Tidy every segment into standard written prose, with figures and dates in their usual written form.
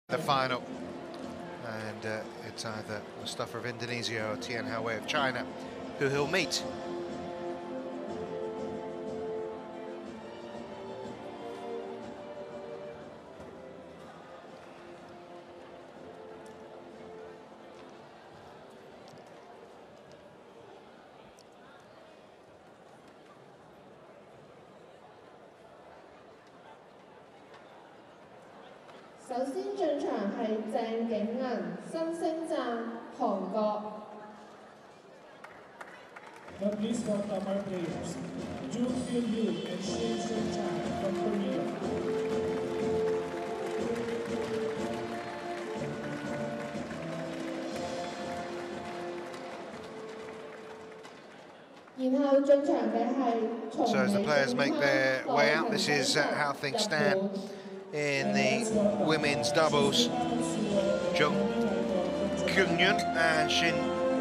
The final, and it's either Mustafa of Indonesia or Tian Hao-Wei of China who he'll meet. Now please welcome our players, Jung Hyun-Yoo and Shin Seung-chan from Korea. 然後進場嘅係從 So as the players make their way out, this is how things stand in the women's doubles. Jung Kyung-Yeon and Shin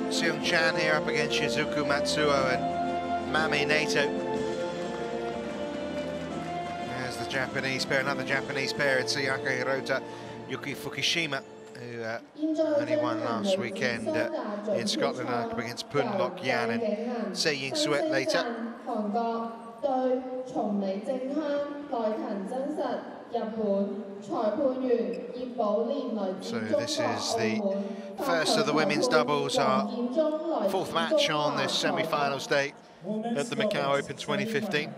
Seung-chan here up against Shizuku Matsuo and Mami Nato. There's the Japanese pair, another Japanese pair, it's Sayaka Hirota, Yuki Fukushima, who only won last weekend in Scotland up against Pun Lok Yan and Se Ying Sweat later. So this is the first of the women's doubles, our fourth match on this semi-finals day at the Macau Open 2015.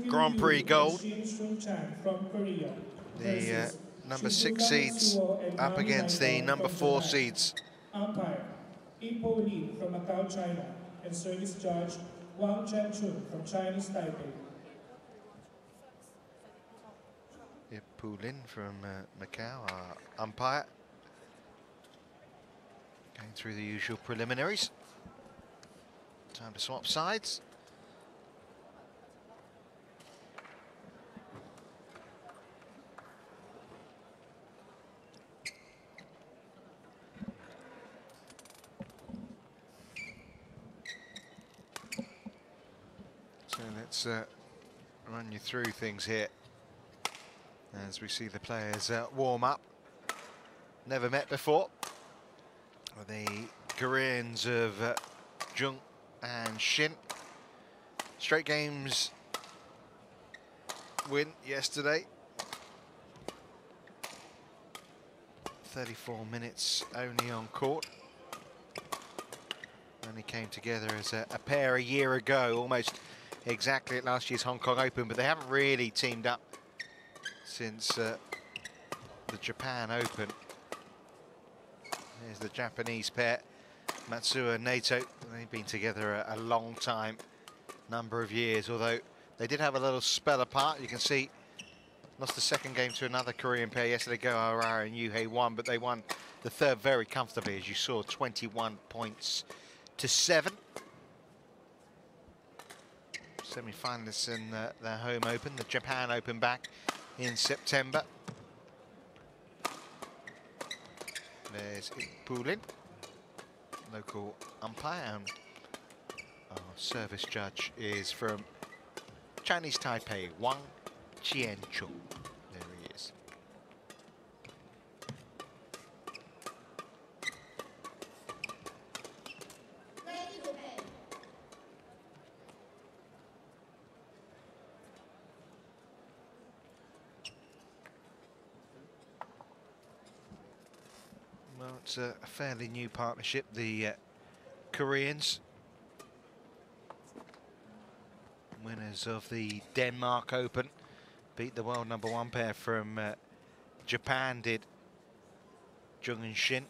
Grand Prix Gold. The number 6 seeds up against the number 4 seeds. Umpire Ipo Lee from Macau, China, and service judge Wang Chen-chun from Chinese Taipei. Ipo Lin from Macau, our umpire. Going through the usual preliminaries. Time to swap sides. So let's run you through things here as we see the players warm up. Never met before. The Koreans of Jung and Shin. Straight games win yesterday. 34 minutes only on court. Only came together as a pair a year ago, almost exactly at last year's Hong Kong Open, but they haven't really teamed up since the Japan Open. There's the Japanese pair, Matsuo and Nato. They've been together a long time, number of years, although they did have a little spell apart. You can see, lost the second game to another Korean pair yesterday, Go Aurora and Yu Hei won, but they won the third very comfortably, as you saw, 21 points to 7. Semi-finalists in their home open, the Japan Open back in September. There's Ipo Lin, local umpire, and our service judge is from Chinese Taipei, Wang Chen-chun. There he is. Well, it's a fairly new partnership. The Koreans, winners of the Denmark Open, beat the world number 1 pair from Japan, did Jung and Shin,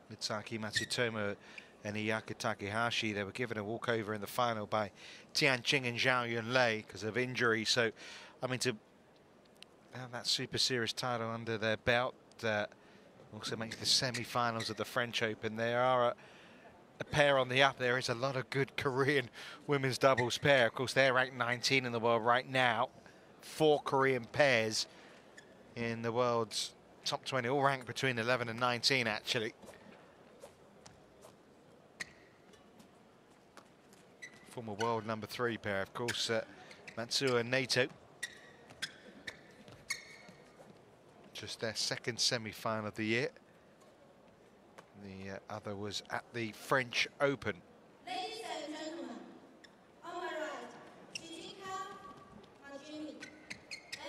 Mitsaki Matsutomo and Iyaka Takahashi. They were given a walkover in the final by Tian Qing and Zhao Yunlei because of injury. So, I mean, to have that Super Series title under their belt, also makes the semi-finals of the French Open. There are a pair on the up. There is a lot of good Korean women's doubles pair. Of course, they're ranked 19 in the world right now. 4 Korean pairs in the world's top 20, all ranked between 11 and 19, actually. Former world number 3 pair, of course, Matsuo and Nato. just their second semi-final of the year. The other was at the French Open. Ladies and gentlemen, on my right, Shichika Majimi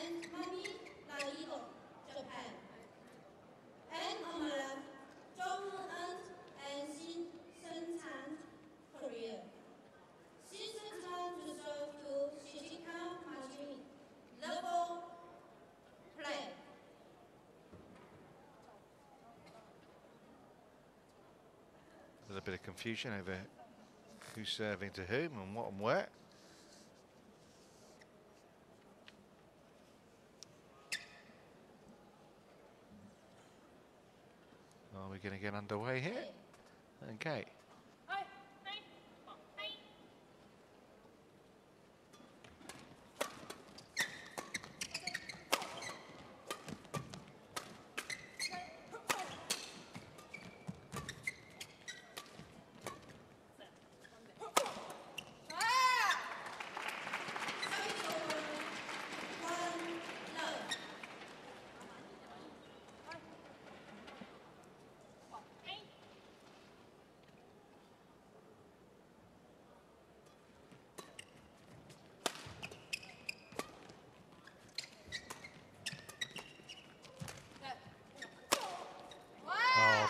and Mami Naido, Japan. And on my left, Zhong and Xin Sengcan, Korea. Xin Sengcan to serve to Shichika Majimi. Level play. A little bit of confusion over who's serving to whom and what and where. Are we going to get underway here? Okay.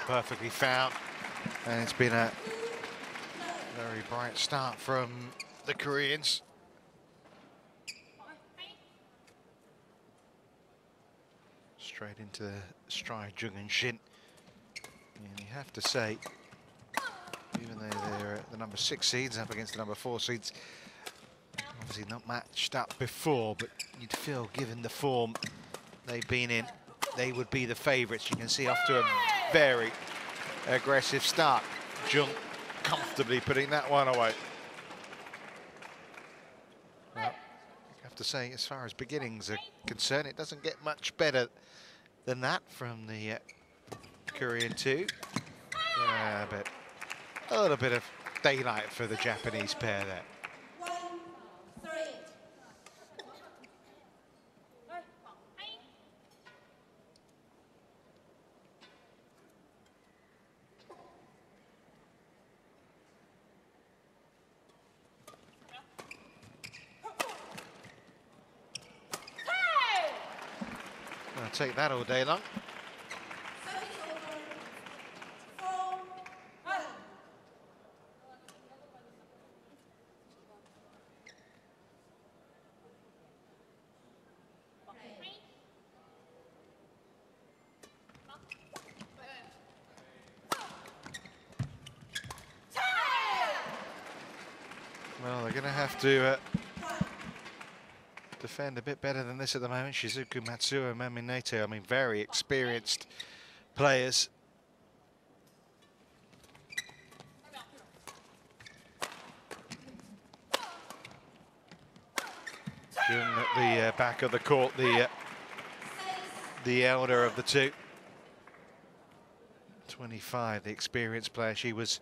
Perfectly found, and it's been a very bright start from the Koreans. Straight into the stride, Jung Shin. And you have to say, even though they're the number 6 seeds up against the number 4 seeds, obviously not matched up before, but you'd feel, given the form they've been in, they would be the favourites. You can see off to a very aggressive start. Jung comfortably putting that one away. Well, I have to say, as far as beginnings are concerned, it doesn't get much better than that from the Korean two. But a little bit of daylight for the Japanese pair there. 1-3. I'll take that all day long. Service over. 4-1. Well, they're going to have to defend a bit better than this at the moment. Shizuku Matsuo and Mami Naito, I mean, very experienced players. Jung at the back of the court, the elder of the two. 25, the experienced player. She was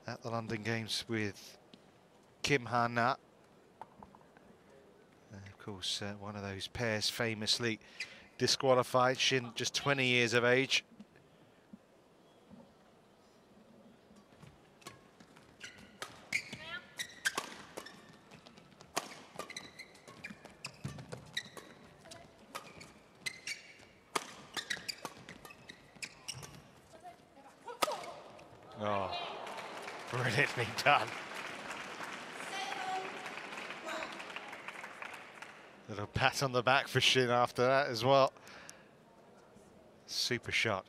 at the London Games with Kim Ha-na. Of course, one of those pairs famously disqualified. Shin, just 20 years of age. Oh, brilliantly done. 7-1. Little pat on the back for Shin after that as well. Super shot.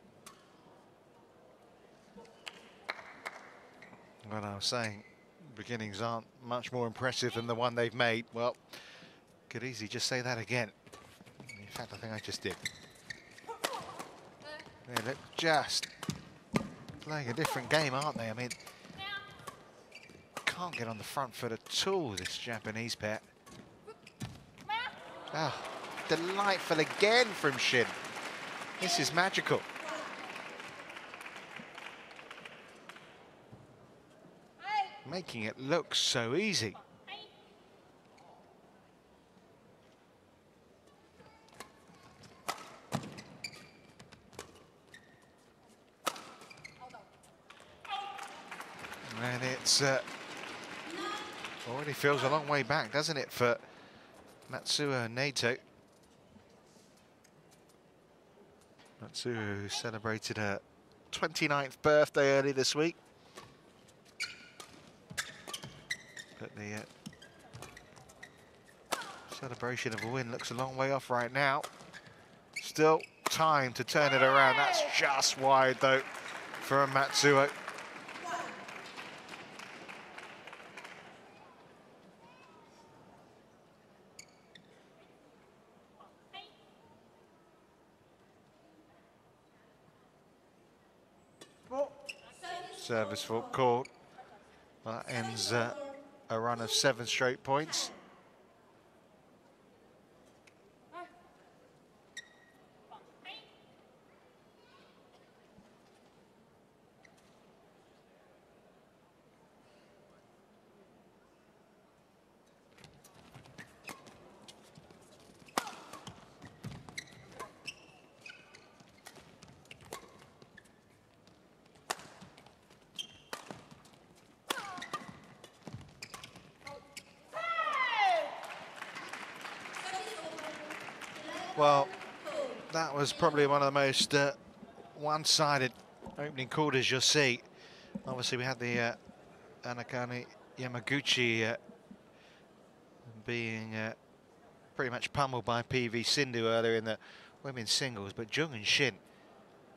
Well, I was saying, beginnings aren't much more impressive than the one they've made. Well, could easily just say that again. In fact, I think I just did. They look just playing a different game, aren't they? I mean, can't get on the front foot at all, this Japanese pair. Oh, delightful again from Shin. This is magical. Making it look so easy. And it's already feels a long way back, doesn't it, for Matsuo Naito. Matsuo, who celebrated her 29th birthday early this week. But the celebration of a win looks a long way off right now. Still time to turn it around. That's just wide, though, for Matsuo. Service fault called. That ends a run of 7 straight points. Well, that was probably one of the most one-sided opening quarters you'll see. Obviously, we had the Anakane Yamaguchi being pretty much pummeled by PV Sindhu earlier in the women's singles, but Jung and Shin,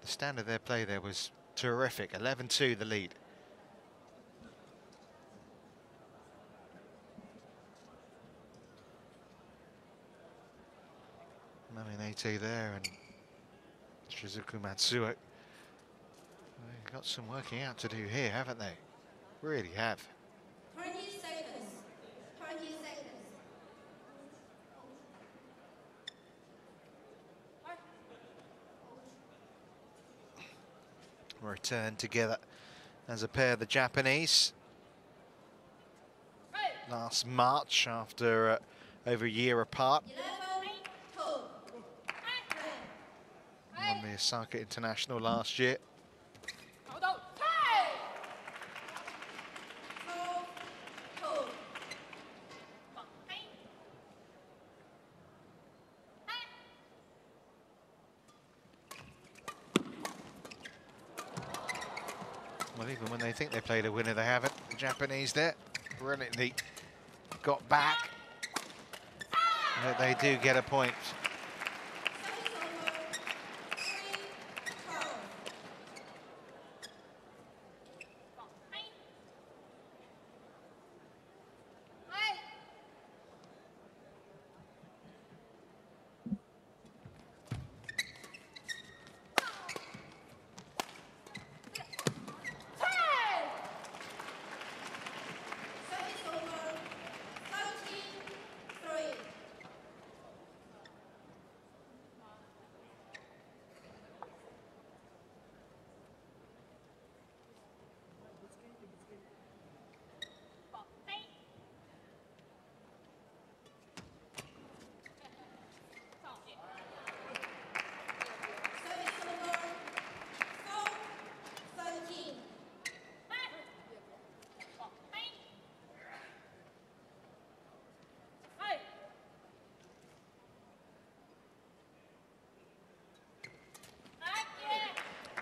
the standard of their play there was terrific. 11-2 the lead. Naminate there and Shizuku Matsuo. They've got some working out to do here, haven't they? Really have. 20 seconds. 20 seconds. Return together as a pair, the Japanese. Last March, after over a year apart. 11, 2. Won the Osaka International last year. 4, 2. Well, even when they think they played a winner, they haven't. The Japanese there brilliantly got back. But they do get a point.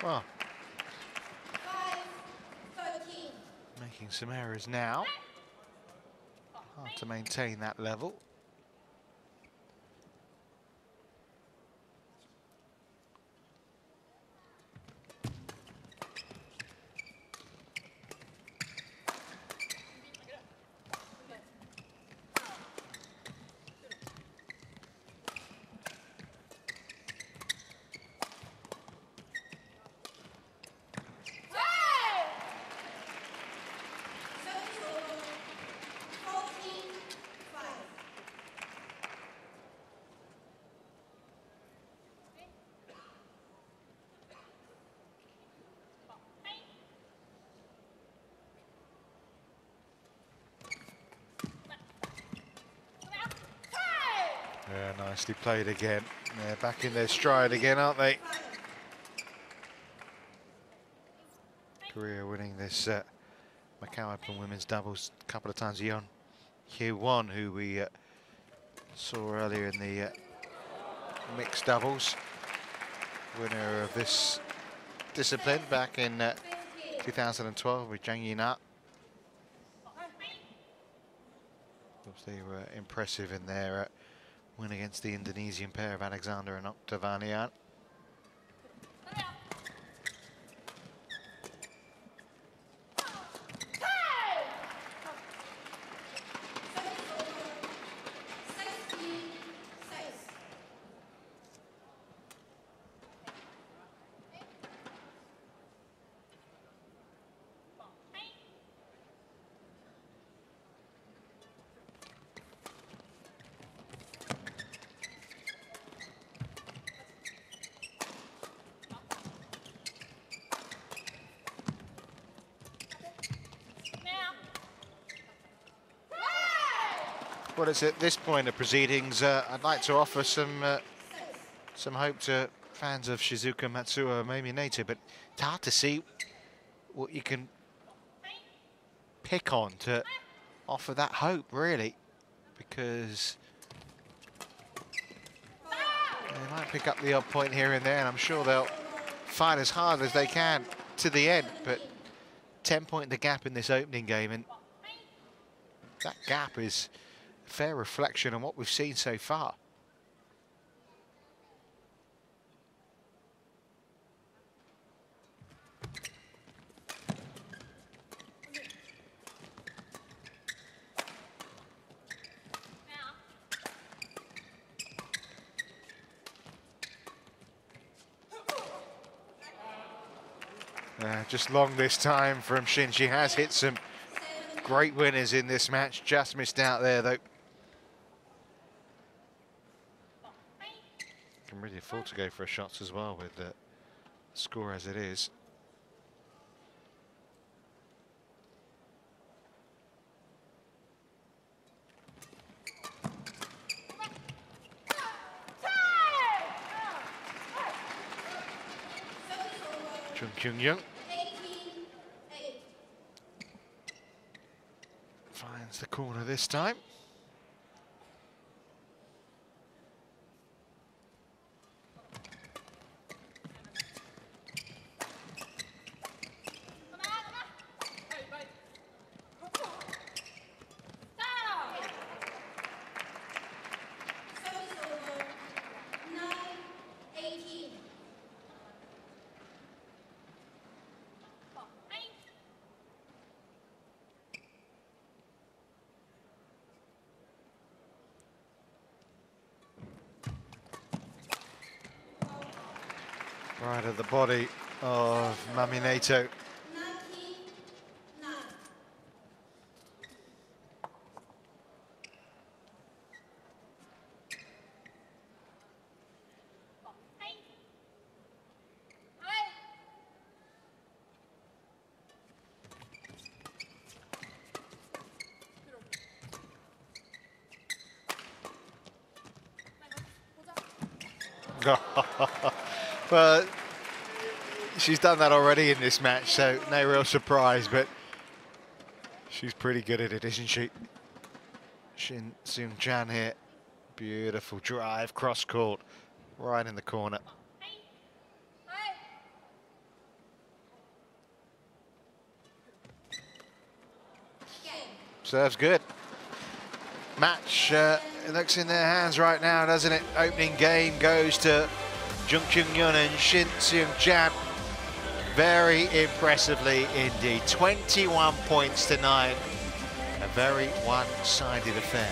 Well, 5-13. making some errors now. Hard to maintain that level. Yeah, nicely played again. They're back in their stride again, aren't they? Korea winning this Macau Open women's doubles a couple of times. Yeon Hye-won, who we saw earlier in the mixed doubles, winner of this discipline back in 2012 with Jang Yi-na. They were impressive in their win against the Indonesian pair of Alexander and Octavanian. Well, it's at this point of proceedings, I'd like to offer some hope to fans of Shizuka Matsuo, maybe Naito, but it's hard to see what you can pick on to offer that hope, really, because they might pick up the odd point here and there, and I'm sure they'll fight as hard as they can to the end, but 10-point the gap in this opening game, and that gap is a fair reflection on what we've seen so far. Just long this time from Shin. She has hit some great winners in this match. Just missed out there, though. Can really afford to go for shots as well with the score as it is. Chung Kyung-young finds the corner this time. Right at the body of Mami Naito. Well, she's done that already in this match, so no real surprise, but she's pretty good at it, isn't she? Shin Seung-jan here. Beautiful drive, cross court, right in the corner. Serves good. Match it looks in their hands right now, doesn't it? Opening game goes to Chung Kyung-young and Shin Seung-jan. Very impressively indeed. 21 points to 9. A very one-sided affair.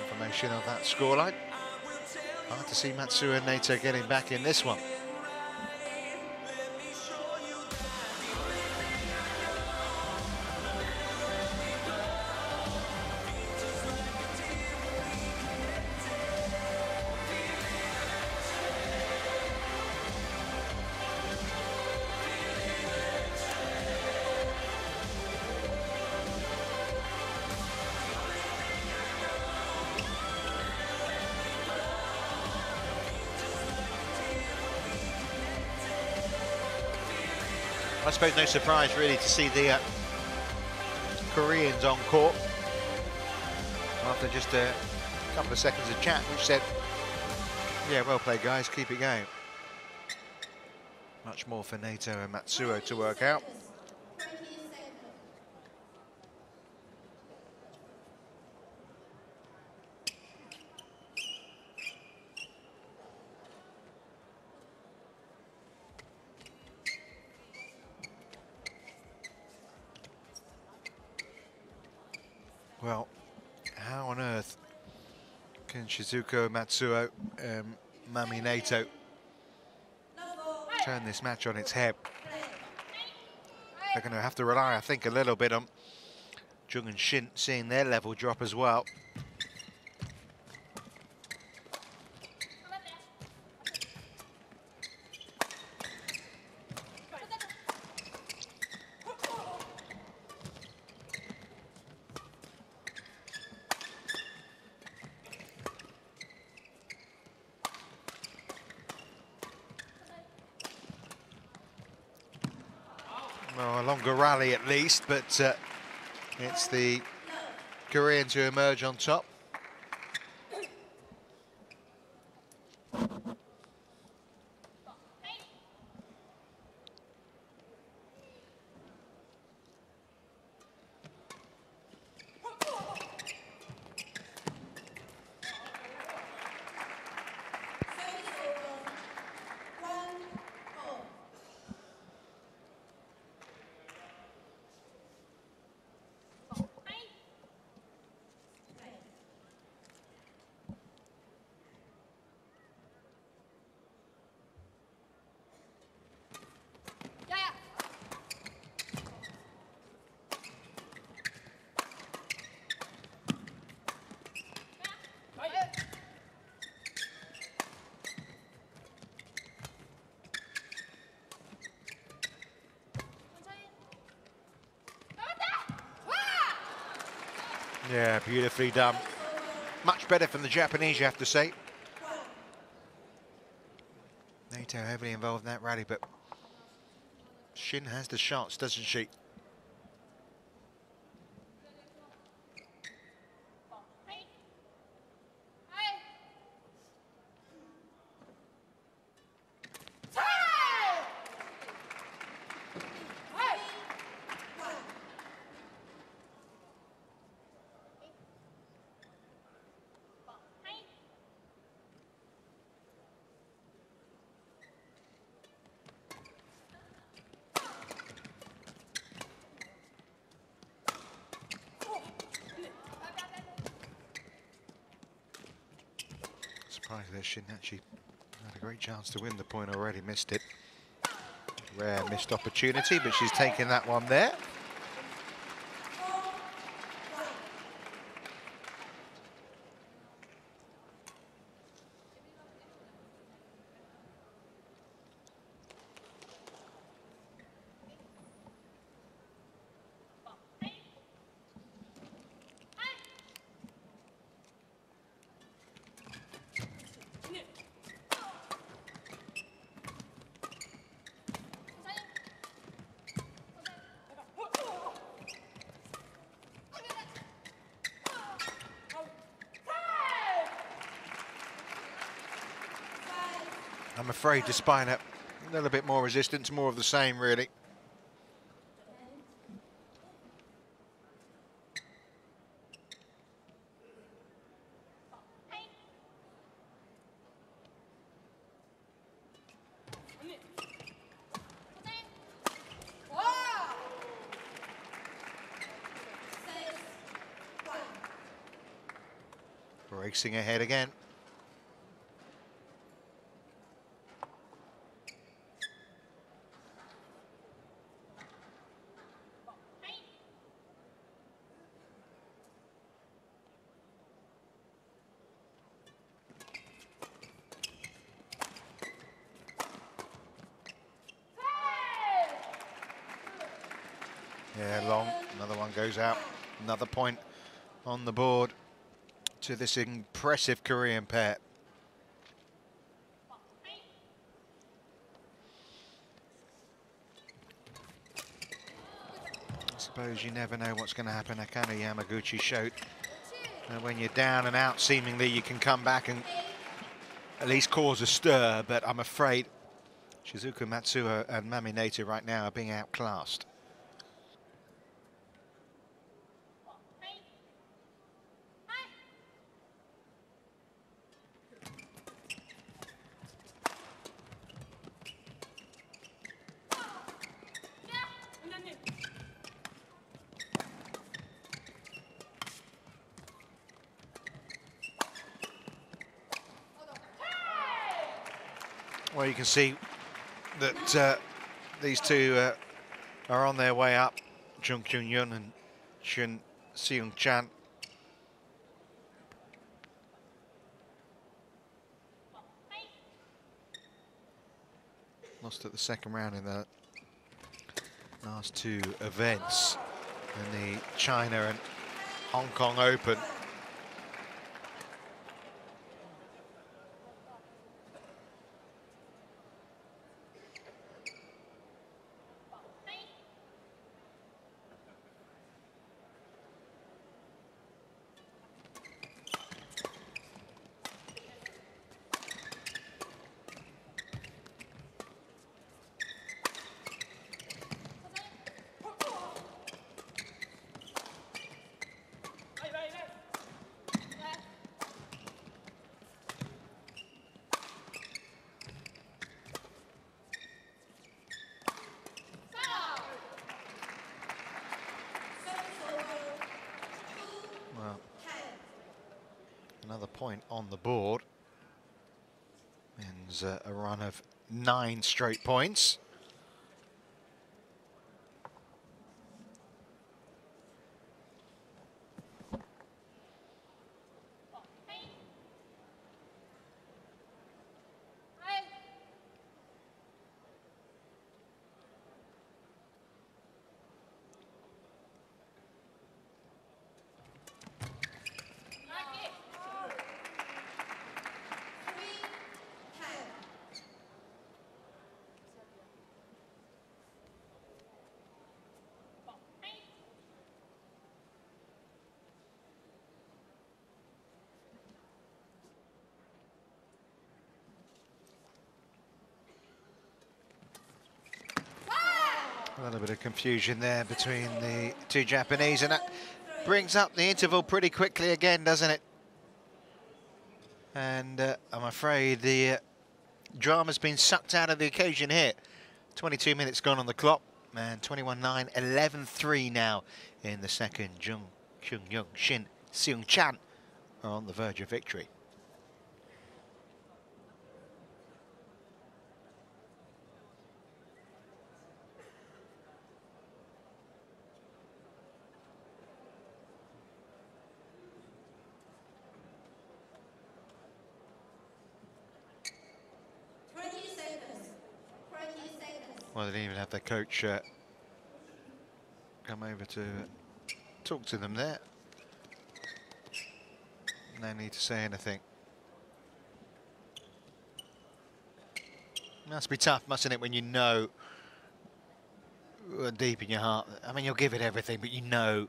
Confirmation of that scoreline. Hard to see Matsuo and Naito getting back in this one. I suppose no surprise really to see the Koreans on court after just a couple of seconds of chat, which said, yeah, well played guys, keep it going. Much more for Naito and Matsuo to work out. 20 seconds. Well, how on earth can Shizuko Matsuo and Mami Naito turn this match on its head? They're going to have to rely, I think, a little bit on Jung and Shin seeing their level drop as well. Well, a longer rally at least, but it's the Koreans who emerge on top. Yeah, beautifully done. Much better from the Japanese, you have to say. Naito heavily involved in that rally, but Shin has the shots, doesn't she? Surprised that Shin actually had a great chance to win the point already, missed it. Rare missed opportunity, but she's taken that one there. I'm afraid, despite a little bit more resistance, more of the same, really. Racing ahead again. Yeah, long. Another one goes out. Another point on the board to this impressive Korean pair. suppose you never know what's going to happen. Akane Yamaguchi showed that when you're down and out, seemingly you can come back and at least cause a stir, but I'm afraid Shizuku Matsuo and Mami Naito right now are being outclassed. Well, you can see that these two are on their way up, Jung Kyun-yun and Shun Seung-chan. Lost at the second round in the last two events in the China and Hong Kong Open. Another point on the board. Ends a run of 9 straight points. A little bit of confusion there between the two Japanese, and that brings up the interval pretty quickly again, doesn't it? And I'm afraid the drama's been sucked out of the occasion here. 22 minutes gone on the clock, and 21-9, 11-3 now in the second. Jung Kyun-yun, Shin Seung-chan are on the verge of victory. Well, they didn't even have their coach come over to talk to them there. No need to say anything. Must be tough, mustn't it, when you know deep in your heart. I mean, you'll give it everything, but you know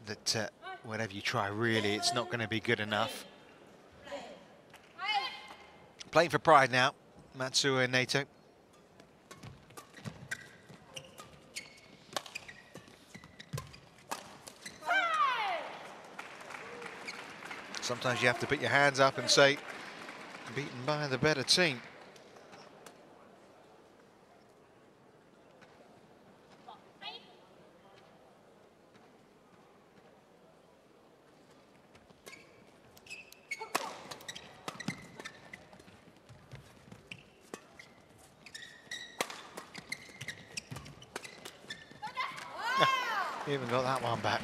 that whatever you try, really, it's not going to be good enough. Playing for pride now, Matsuo and Naito. Sometimes you have to put your hands up and say, beaten by the better team. Even got that one back.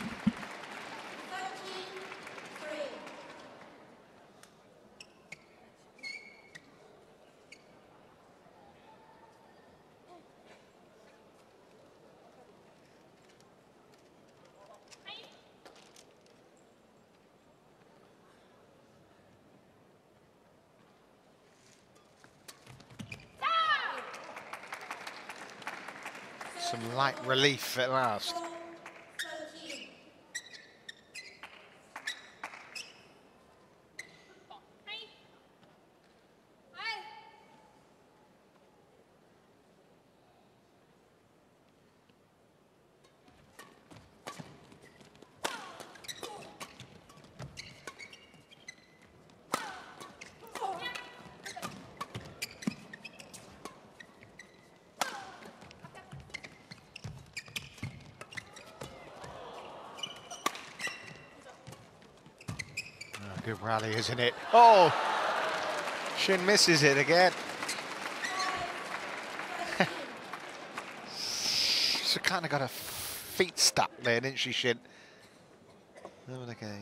Some light relief at last. good rally, isn't it? Oh! Shin misses it again. She kind of got her feet stuck there, didn't she, Shin? Okay,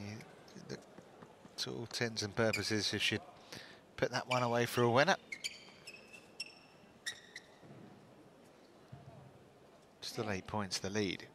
to all intents and purposes, she should put that one away for a winner. Still 8 points the lead.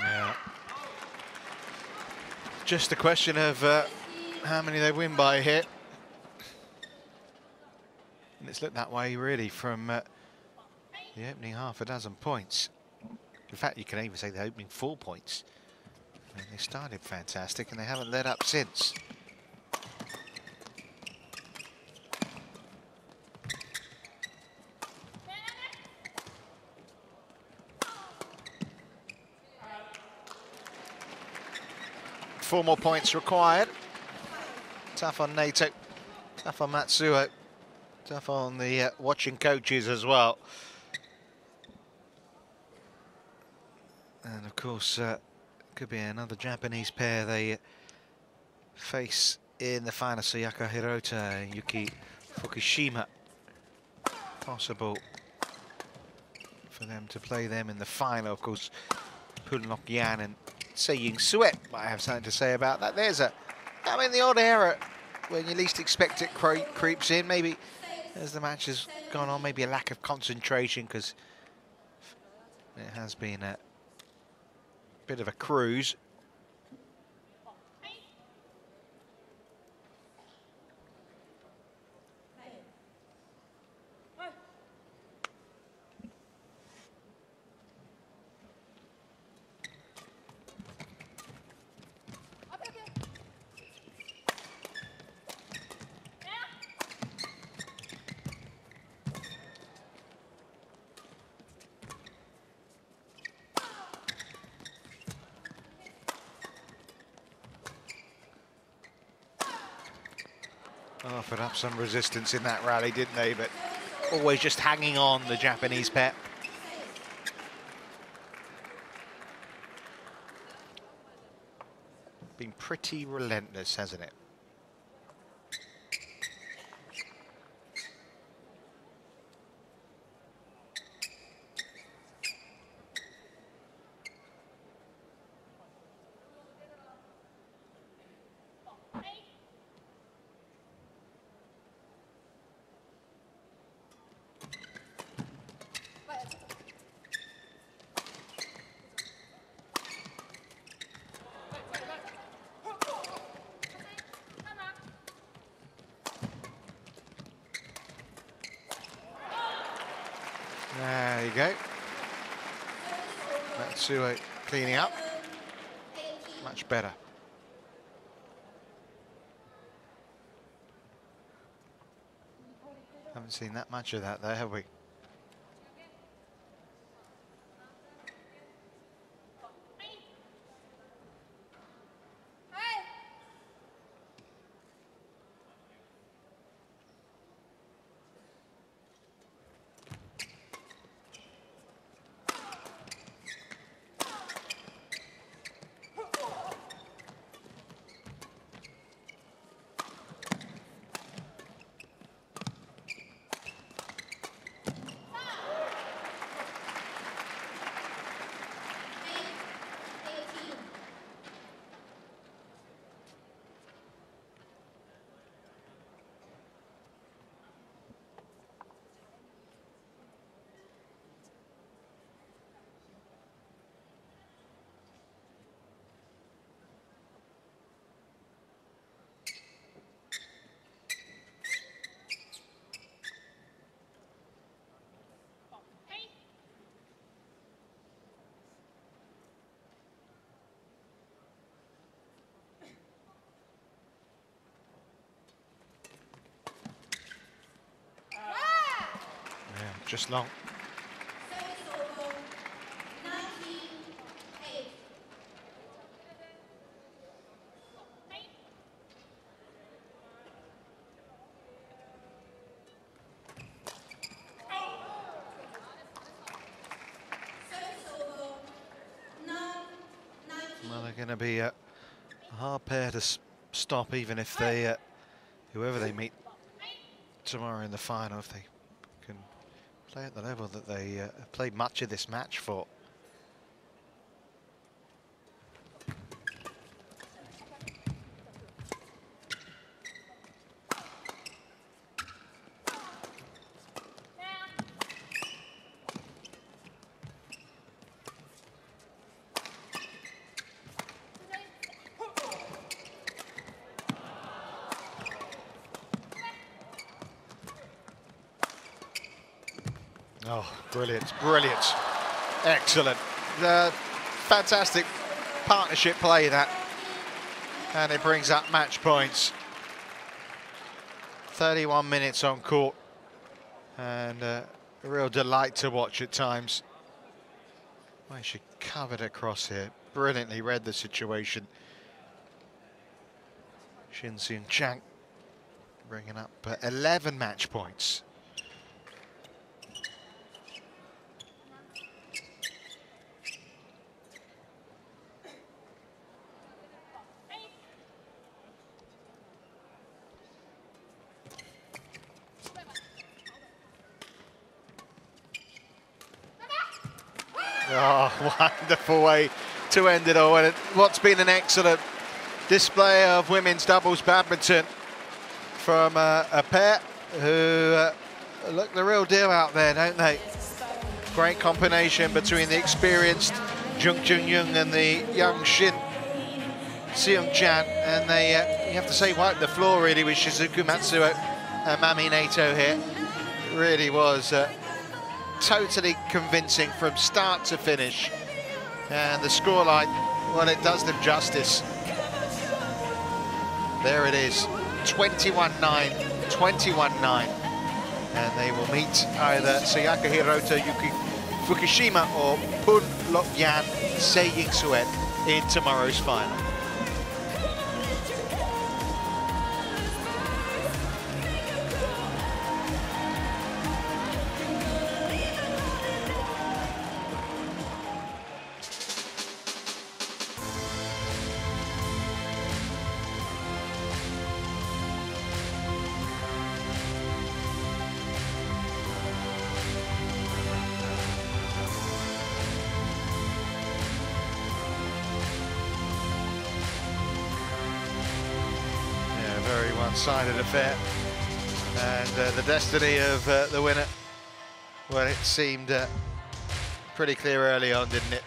Yeah. Just a question of how many they win by here. And it's looked that way really from the opening half a dozen points. In fact, you can even say the opening 4 points. And they started fantastic and they haven't let up since. Four more points required. Tough on Nato, tough on Matsuo, tough on the watching coaches as well. And of course, could be another Japanese pair they face in the final. Sayaka Hirota and Yuki Fukushima. Possible for them to play them in the final. Of course, Poonlok Yan and Se-Ying Suet might have something to say about that. There's the odd error when you least expect it creeps in. Maybe as the match has gone on, maybe a lack of concentration because it has been a bit of a cruise. Offered up some resistance in that rally, didn't they? But always just hanging on, the Japanese pair. Been pretty relentless, hasn't it? There you go. Matsuo cleaning up. Much better. Haven't seen that much of that there, have we? just long. Service over. 19-8. Service over. 9-19. Well, they're going to be a hard pair to stop, even if they, whoever they meet tomorrow in the final, if they can play at the level that they played much of this match for. Oh, brilliant, brilliant. Excellent. Fantastic partnership play, that. And it brings up match points. 31 minutes on court. And a real delight to watch at times. Well, she covered across here. Brilliantly read the situation. Shin Seung Chang bringing up 11 match points. Oh, wonderful way to end it all. And what's been an excellent display of women's doubles badminton from a pair who look the real deal out there, don't they? Great combination between the experienced Jung Jung-young and the young Shin Seung-chan. And they, you have to say, wiped the floor really with Shizuku Matsuo and Mami Nato here. It really was totally convincing from start to finish, and the scoreline, well, it does them justice. There it is, 21-9, 21-9, and they will meet either Sayaka Hirota Yuki Fukushima or Pun Lok Yan Se Ying Suet in tomorrow's final. Very one-sided affair, and the destiny of the winner, well, it seemed pretty clear early on, didn't it?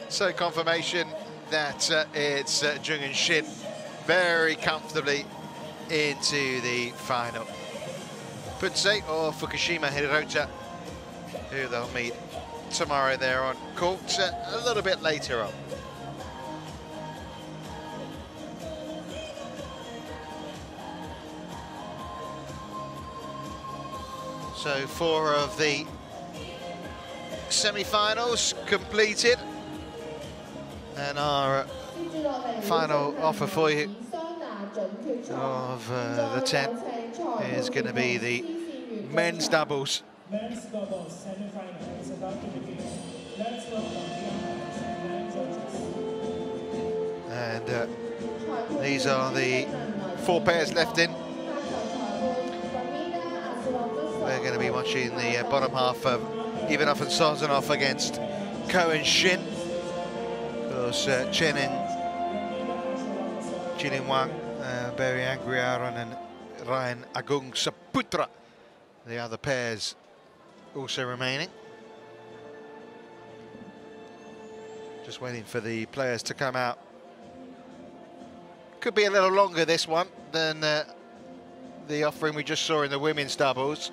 So confirmation that it's Jung and Shin very comfortably into the final. Punse or Fukushima Hirota, who they'll meet tomorrow there on court a little bit later on. So 4 of the semi-finals completed. And our final offer for you of the 10 is going to be the men's doubles. Men's doubles semi-final is about to begin. Let's welcome the umpires and line judges. And these are the 4 pairs left in. We're going to be watching the bottom half of Ivanov and Sazonov against Ko and Shin. Of course, Chen and Jilin Wang, Barry Angriaran and Ryan Agung Saputra, the other pairs also remaining. Just waiting for the players to come out. Could be a little longer this one than the offering we just saw in the women's doubles.